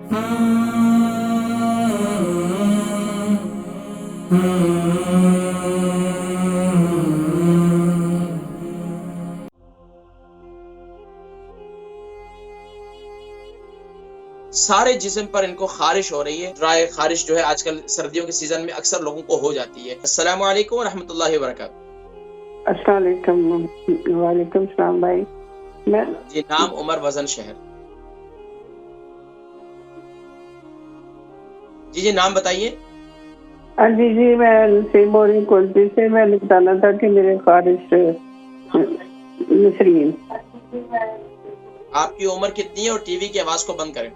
सारे जिस्म पर इनको खारिश हो रही है। ड्राई खारिश जो है आजकल सर्दियों के सीजन में अक्सर लोगों को हो जाती है। अस्सलामु अलैकुम रहमतुल्लाहि व बरकातहू। अस्सलाम वालेकुम। वालेकुम सलाम भाई। मैं जी, नाम, उम्र, वजन, शहर। जी, नाम बताइए। हाँ जी जी, मैं से बोरी कोलती से। मैं बताना था कि मेरे खारिश नसरीन। आपकी उम्र कितनी है और टीवी की आवाज को बंद करें।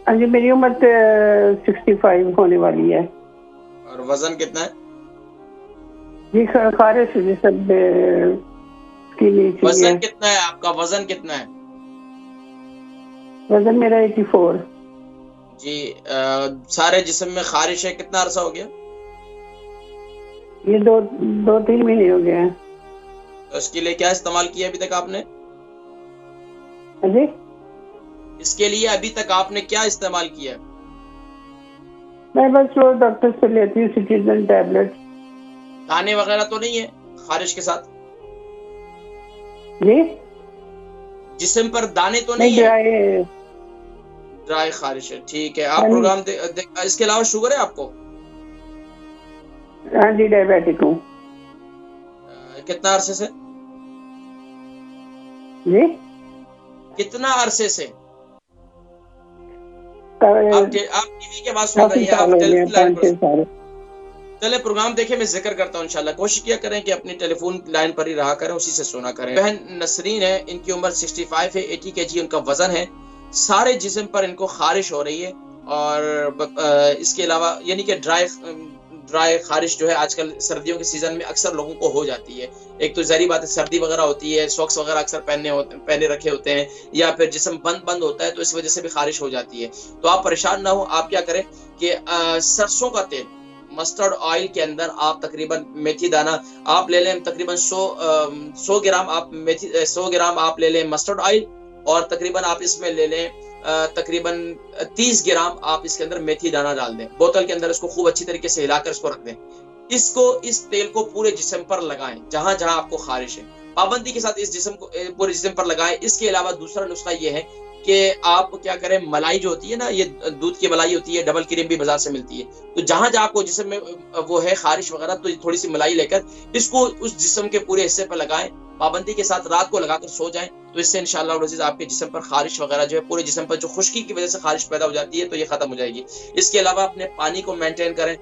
हाँ जी, मेरी उम्र 65 होने वाली है। और वजन कितना है? जी खारिश जी सब की नीचे है। वजन कितना है आपका? वजन कितना है? वजन मेरा 84। जी, सारे जिस्म में खारिश है। कितना अरसा हो गया? ये दो तीन महीने हो गए हैं। तो इसके लिए क्या इस्तेमाल किया अभी तक आपने? हाँ जी, इसके लिए अभी तक आपने क्या इस्तेमाल किया? मैं बस वो डॉक्टर से लेती हूँ सिटीजन टैबलेट। दाने वगैरह तो नहीं है खारिश के साथ? जी जिस्म पर दाने तो नहीं है? ड्राई। ड्राई खारिश है, ठीक है। आप प्रोग्राम इसके अलावा शुगर है आपको? हाँ जी, डायबिटिक हूँ। कितना अरसे से? जी कितना अरसे से? आप टीवी के आवाज सुन रही है, आप टेलीफोन लाइन पर। चले प्रोग्राम देखे, मैं जिक्र करता हूँ इंशाल्लाह। कोशिश किया करें कि अपनी टेलीफोन लाइन पर ही रहा करें, उसी से सुना करें। बहन नसरीन है, इनकी उम्र 65 है, 80 kg उनका वजन है। सारे जिस्म पर इनको खारिश हो रही है और इसके अलावा यानी कि ड्राई खारिश जो है आजकल सर्दियों के सीजन में अक्सर लोगों को हो जाती है। एक तो ज़ाहिर बात है, सर्दी वगैरह होती है, सॉक्स वगैरह अक्सर पहने रखे होते हैं, या फिर जिस्म बंद होता है, तो इस वजह से भी खारिश हो जाती है। तो आप परेशान ना हो। आप क्या करें कि सरसों का तेल, मस्टर्ड ऑयल के अंदर आप तकरीबन मेथी दाना आप ले लें, तकरीबन 100 ग्राम आप 100 ग्राम आप ले लें मस्टर्ड ऑयल, और तकरीबन आप इसमें ले लें तकरीबन 30 ग्राम आप इसके अंदर मेथी दाना डाल दें बोतल के अंदर। इसको खूब अच्छी तरीके से हिलाकर इसको रख दें। इस तेल को पूरे जिस्म पर लगाएं, जहां जहां आपको खारिश है। पाबंदी के साथ इस जिस्म को पूरे जिस्म पर लगाएं। इसके अलावा दूसरा नुस्खा ये है कि आप क्या करें, मलाई जो होती है ना, ये दूध की मलाई होती है, डबल क्रीम भी बाजार से मिलती है। तो जहां जहां आपको जिस्म में वो है खारिश वगैरह, तो थोड़ी सी मलाई लेकर इसको उस जिस्म के पूरे हिस्से पर लगाएं। पाबंदी के साथ रात को लगाकर सो जाएं, तो इससे इंशाअल्लाह अज़ीज़ आपके जिस्म पर खारिश वगैरह जो है, पूरे जिस्म पर जो खुश्की की वजह से खारिश पैदा हो जाती है, तो ये खत्म हो जाएगी। इसके अलावा अपने पानी को मेंटेन करें।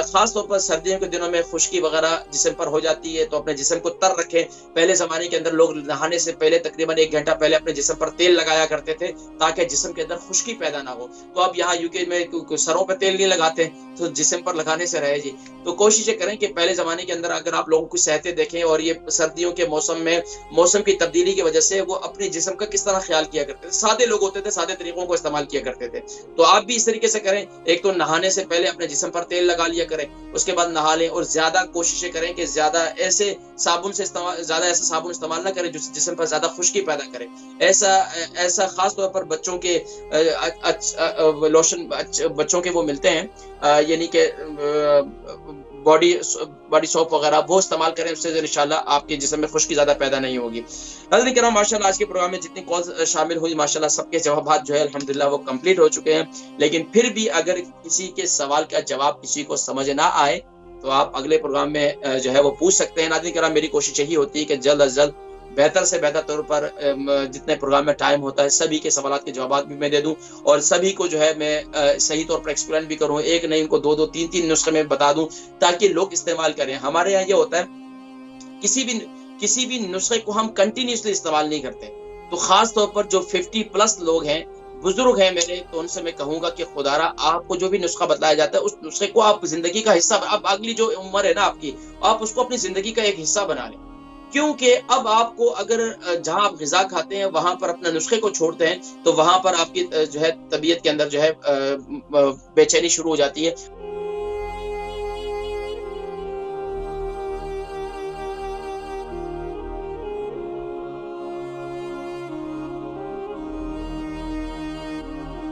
खास तौर पर सर्दियों के दिनों में खुश्की वगैरह जिस्म पर हो जाती है, तो अपने जिस्म को तर रखें। पहले जमाने के अंदर लोग नहाने से पहले तकरीबन 1 घंटा पहले अपने जिस्म पर तेल लगाया करते थे, ताकि जिस्म के अंदर खुश्की पैदा ना हो। तो अब यहाँ यूके में सरों पर तेल नहीं लगाते, तो जिस्म पर लगाने से रहे जी। तो कोशिश करें कि पहले जमाने के अंदर अगर आप लोगों की सेहतें देखें, और ये सर्दियों के मौसम में मौसम की तब्दीली की वजह से वो अपने जिस्म का किस तरह ख्याल किया करते थे। सादे लोग होते थे, सादे तरीकों को इस्तेमाल किया करते थे। तो आप भी इस तरीके से करें। एक तो नहाने से पहले अपने जिस्म पर तेल लगा लिया करें, उसके बाद नहा लें, और ज्यादा कोशिशें करें कि ज्यादा ऐसा साबुन इस्तेमाल ना करें जो जिस्म पर ज्यादा खुश्की पैदा करे। ऐसा खास तौर पर बच्चों के लोशन बच्चों के वो मिलते हैं, यानी कि बॉडी सोप वगैरह, वो इस्तेमाल करें। उससे इंशाल्लाह आपके जिस्म में खुश्की ज्यादा पैदा नहीं होगी। नाज़रीन किराम, माशाल्लाह आज के प्रोग्राम में जितनी कॉल्स शामिल हुई, माशाल्लाह सबके जवाब जो है अल्हम्दुलिल्लाह वो कंप्लीट हो चुके हैं। लेकिन फिर भी अगर किसी के सवाल का जवाब किसी को समझ ना आए, तो आप अगले प्रोग्राम में जो है वो पूछ सकते हैं। नाज़रीन किराम, मेरी कोशिश यही होती है कि जल्द अज जल्द बेहतर से बेहतर तौर पर जितने प्रोग्राम में टाइम होता है सभी के सवाल के जवाब भी मैं दे दूं, और सभी को जो है मैं सही तौर पर एक्सप्लेन भी करूं। एक नहीं, उनको 2-2 3-3 नुस्खे में बता दूं, ताकि लोग इस्तेमाल करें। हमारे यहाँ ये होता है, किसी भी नुस्खे को हम कंटिन्यूसली इस्तेमाल नहीं करते। तो खास तौर पर जो 50+ लोग हैं, बुजुर्ग हैं मेरे, तो उनसे मैं कहूंगा कि खुदारा आपको जो भी नुस्खा बताया जाता है, उस नुस्खे को आप जिंदगी का हिस्सा, अब अगली जो उम्र है ना आपकी, आप उसको अपनी जिंदगी का एक हिस्सा बना लें। क्योंकि अब आपको अगर जहां आप ग़िज़ा खाते हैं वहां पर अपने नुस्खे को छोड़ते हैं, तो वहां पर आपकी जो है तबीयत के अंदर जो है बेचैनी शुरू हो जाती है।